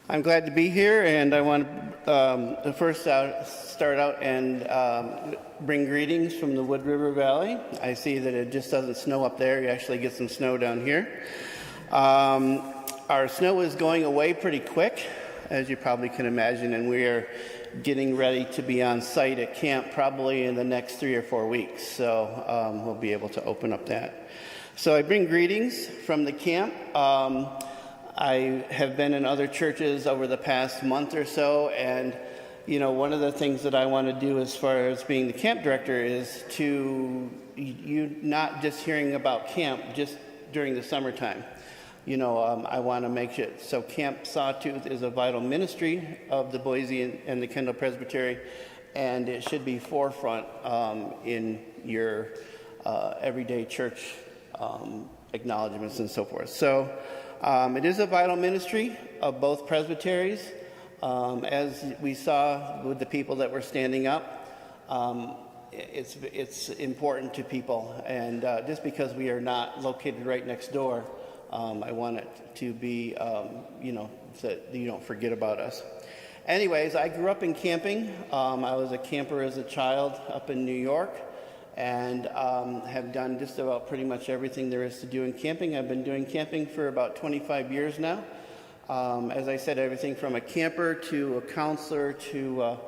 I'm glad to be here, and I want to first start out and bring greetings from the Wood River Valley. I see that it just doesn't snow up there. You actually get some snow down here. Our snow is going away pretty quick, as you probably can imagine, and we are getting ready to be on site at camp probably in the next 3 or 4 weeks. So we'll be able to open up that. So I bring greetings from the camp. I have been in other churches over the past month or so, and one of the things that I want to do as far as being the camp director is to you not just hearing about camp just during the summertime. I want to make it so Camp Sawtooth is a vital ministry of the Boise and the Kendall Presbyterian, and it should be forefront in your everyday church acknowledgments and so forth. So it is a vital ministry of both presbyteries. As we saw with the people that were standing up, it's important to people, and just because we are not located right next door, I want it to be, that you don't forget about us. Anyways, I grew up in camping. I was a camper as a child up in New York, and have done just about pretty much everything there is to do in camping. I've been doing camping for about 25 years now. As I said, everything from a camper to a counselor to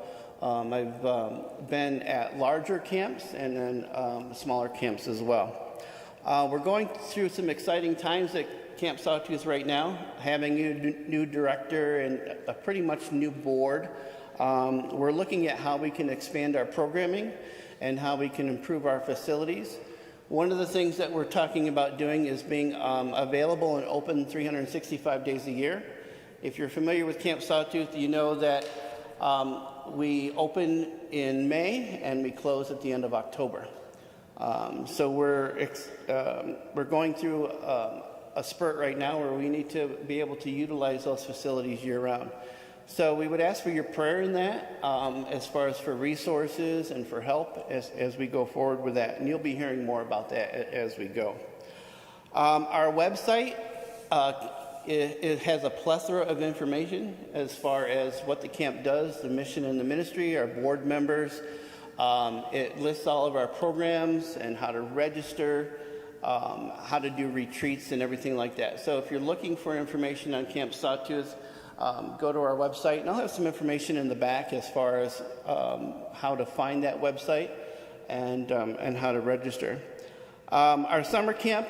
I've been at larger camps and then smaller camps as well. We're going through some exciting times at Camp Sawtooth right now, having a new director and a pretty much new board. We're looking at how we can expand our programming and how we can improve our facilities. One of the things that we're talking about doing is being available and open 365 days a year. If you're familiar with Camp Sawtooth, you know that we open in May and we close at the end of October. So we're going through a spurt right now where we need to be able to utilize those facilities year-round. So we would ask for your prayer in that, as far as for resources and for help as we go forward with that. And you'll be hearing more about that as we go. Our website, it has a plethora of information as far as what the camp does, the mission and the ministry, our board members. It lists all of our programs and how to register, how to do retreats and everything like that. So if you're looking for information on Camp Sawtooth, go to our website, and I'll have some information in the back as far as how to find that website and how to register. Our summer camp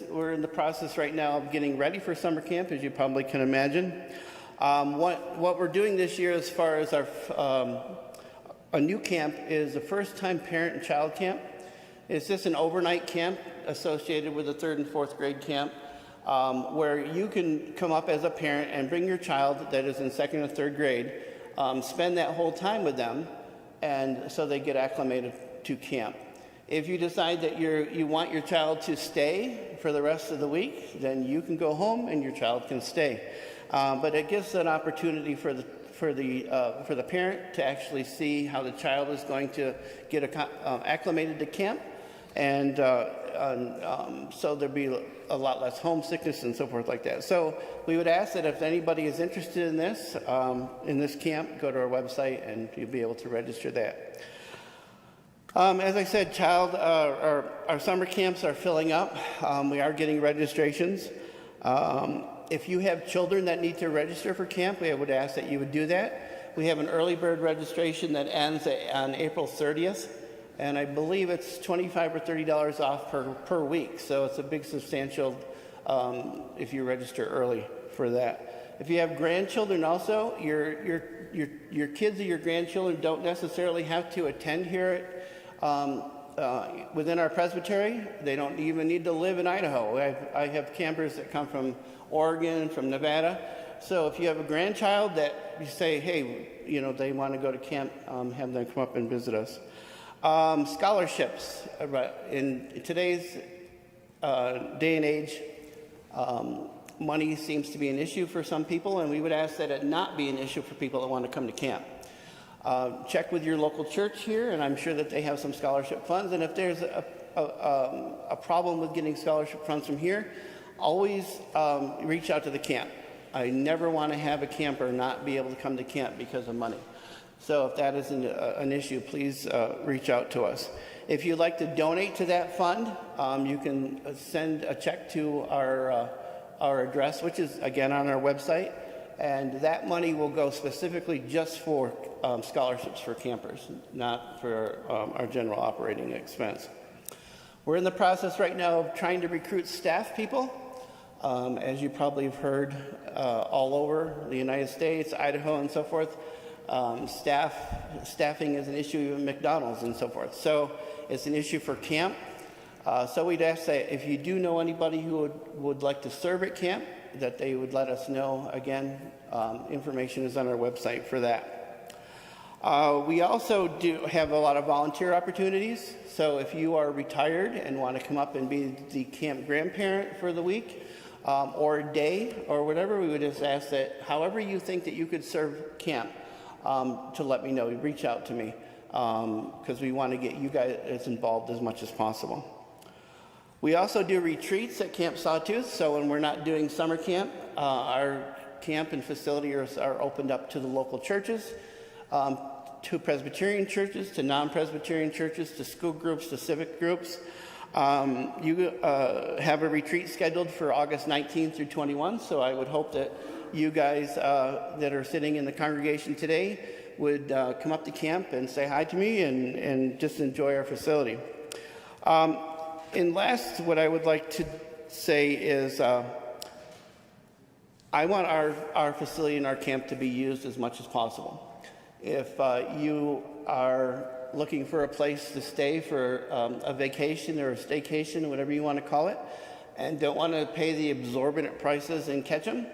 we're in the process right now of getting ready for summer camp, as you probably can imagine. What we're doing this year as far as a new camp is a first-time parent and child camp. It's just an overnight camp associated with a 3rd and 4th grade camp, where you can come up as a parent and bring your child that is in 2nd or 3rd grade, spend that whole time with them, and so they get acclimated to camp. If you decide that you want your child to stay for the rest of the week, then you can go home and your child can stay. But it gives an opportunity for the parent to actually see how the child is going to get acclimated to camp, and so there'll be a lot less homesickness and so forth like that. So we would ask that if anybody is interested in this camp, go to our website and you'll be able to register that. As I said, our summer camps are filling up. We are getting registrations. If you have children that need to register for camp, we would ask that you would do that. We have an early bird registration that ends on April 30th. And I believe it's $25 or $30 off per week. So it's a big substantial if you register early for that. If you have grandchildren also, your kids or your grandchildren don't necessarily have to attend here within our presbytery. They don't even need to live in Idaho. I have campers that come from Oregon, from Nevada. So if you have a grandchild that you say, hey, they want to go to camp, have them come up and visit us. Scholarships. In today's day and age, money seems to be an issue for some people, and we would ask that it not be an issue for people that want to come to camp. Check with your local church here, and I'm sure that they have some scholarship funds. And if there's a problem with getting scholarship funds from here, always reach out to the camp. I never want to have a camper not be able to come to camp because of money. So if that is an issue, please reach out to us. If you'd like to donate to that fund, you can send a check to our address, which is, again, on our website. And that money will go specifically just for scholarships for campers, not for our general operating expense. We're in the process right now of trying to recruit staff people. As you probably have heard all over the United States, Idaho, and so forth, staffing is an issue in McDonald's and so forth. So it's an issue for camp. So we'd ask that if you do know anybody who would like to serve at camp, that they would let us know. Again, information is on our website for that. We also do have a lot of volunteer opportunities. So if you are retired and want to come up and be the camp grandparent for the week or a day or whatever, we would just ask that however you think that you could serve camp, to let me know. Reach out to me because we want to get you guys involved as much as possible. We also do retreats at Camp Sawtooth, so when we're not doing summer camp, our camp and facility are opened up to the local churches, to Presbyterian churches, to non-Presbyterian churches, to school groups, to civic groups. You have a retreat scheduled for August 19th through 21, so I would hope that you guys that are sitting in the congregation today would come up to camp and say hi to me and just enjoy our facility. And last, what I would like to say is I want our facility and our camp to be used as much as possible. If you are looking for a place to stay for a vacation or a staycation, whatever you want to call it, and don't want to pay the exorbitant prices in Ketchum,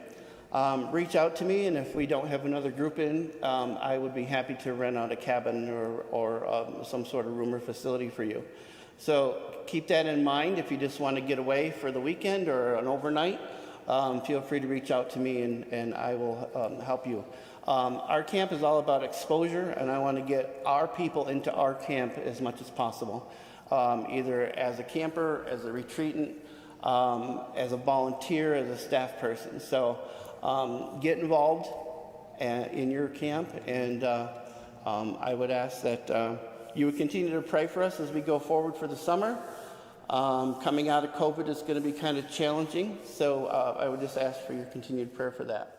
reach out to me, and if we don't have another group in, I would be happy to rent out a cabin or some sort of room or facility for you. So keep that in mind. If you just want to get away for the weekend or an overnight, feel free to reach out to me and I will help you. Our camp is all about exposure, and I want to get our people into our camp as much as possible, either as a camper, as a retreatant, as a volunteer, as a staff person. So get involved in your camp, and I would ask that you would continue to pray for us as we go forward for the summer. Coming out of COVID is going to be kind of challenging, so I would just ask for your continued prayer for that.